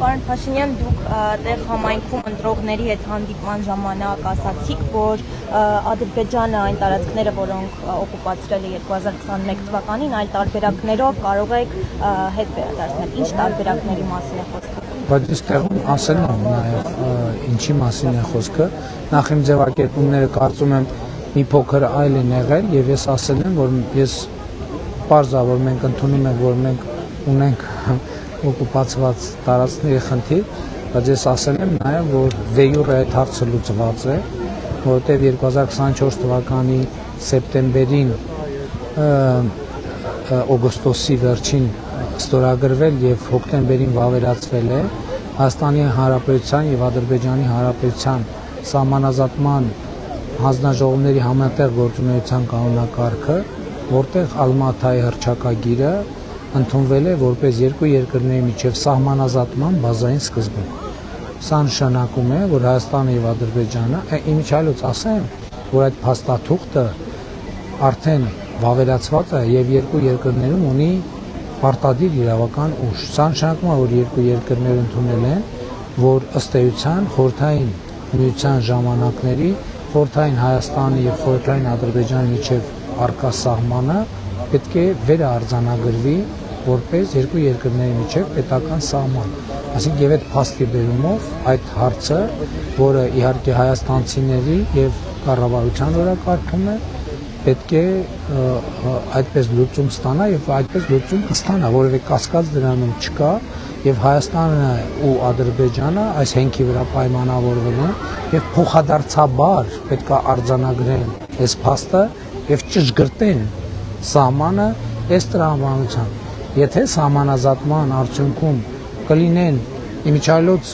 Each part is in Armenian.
Պարոն Փաշինյան, դուք տեղ համայնքում ընտրողների հետ հանդիպման ժամանակ ասացիք, որ Ադրբեջանը այն տարածքները, որոնք օկուպացրել է 2021 թվականին, այլ տարբերակներով կարող եք հետ վերադարձնել։ Ինչ տարբերակների մասին է խոսքը։ Բայց այստեղում ասել եմ նաև ինչի մասին է խոսքը։ Նախ իմ ձևակերպումները կարծում եմ մի փոքր այլ են եղել եւ ես ասել եմ, որ ես պարզ է, որ մենք ընդունում ենք, որ մենք ունենք օկուպացված տարածքների խնդիր, բայց ես ասել եմ նաև, որ դե յուրե այդ հարցը լուծված է, որովհետև 2024 թվականի սեպտեմբերին օգոստոսի վերջին ստորագրվել եւ հոկտեմբերին վավերացվել է Հայաստանի Հանրապետության եւ Ադրբեջանի Հանրապետության սահմանազատման հանձնաժողովների համատեղ գործունեության կանոնակարգը, որտեղ Ալմաթայի հռչակագիրը ընդունվել է որպես երկու երկրների միջև սահմանազատման բազային սկզբունք։ Սա նշանակում է, որ Հայաստանը եւ Ադրբեջանը, իմիջիալոց ասեմ, որ այդ փաստաթուղթը արդեն վավերացված է եւ երկու երկրներում ունի պարտադիր իրավական ուժ։ Սա նշանակում է, որ երկու երկրները ընդունել են, որ ըստ էության խորհրդային միության ժամանակների խորհրդային Հայաստանի եւ խորհրդային Ադրբեջանի միջև առկա սահմանը պետք է վերաարձանագրվի որպես երկու երկրների միջև պետական սահման։ Այսինքն եւ այդ փաստի բերումով այդ հարցը, որը իհարկե հայաստանցիների եւ կառավարության օրակարգում է, պետք է այդպես լուծում ստանա եւ այդպես լուծում կստանա, որովհետեւ կասկած դրանում չկա եւ Հայաստանը ու Ադրբեջանը այս հենքի վրա պայմանավորվել են եւ փոխադարձաբար պետք է արձանագրեն այս փաստը եւ ճշգրտեն սահմանը այս տրամաբանությամբ։ Եթե սահմանազատման արդյունքում կլինեն իմիջիալոց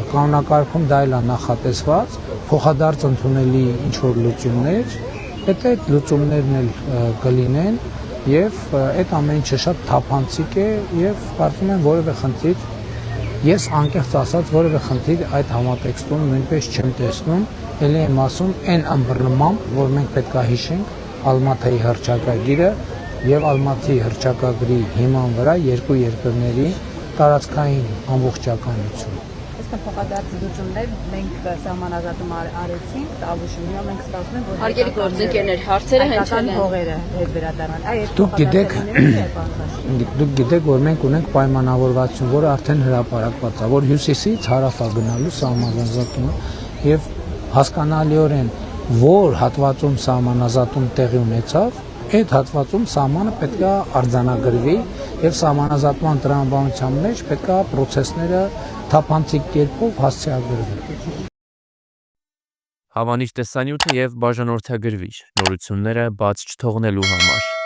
կանոնակարգում դա էլ է նախատեսված, փոխադարձ ընդունելի ինչ-որ լուծումներ, այդ լուծումներն էլ կլինեն եւ այդ ամեն ինչը շատ թափանցիկ է եւ կարծում եմ որևէ խնդիր, ես անկեղծ ասած որևէ խնդիր այդ համատեքստում նույնպես չեմ տեսնում, ելի եմ ասում այն ըմբռնմամբ, որ մենք պետք է հիշենք Ալմաթայի հռչակագիրը եւ Ալմաթի հռչակագրի հիման վրա երկու երկրների տարածքային ամբողջականություն։ Այսինքն փոխադարձ լուծումներ մենք սահմանազատում արեցինք, Տավուշում հիմա մենք սպասում ենք, որ Հարգելի գործընկերներ, հարցերը հնչել են հողերը հետ վերադառնան։ Այդ դուք գիտեք, որ մենք ունենք պայմանավորվածություն, որը արդեն հրապարակված է, որ հյուսիսից հարավ է գնալու սահմանազատումը եւ հասկանալիորեն որ հատվածում սահմանազատում տեղի ունեցավ, այդ հատվածում սահմանը պետք է արձանագրվի եւ սահմանազատման տրամաբանության մեջ պետք է process-ները թափանցիկ կերպով հասցեագրվեն։ Հավանիչ տեսանյութը եւ բաժանորդագրվիչ նորությունները բաց չթողնելու համար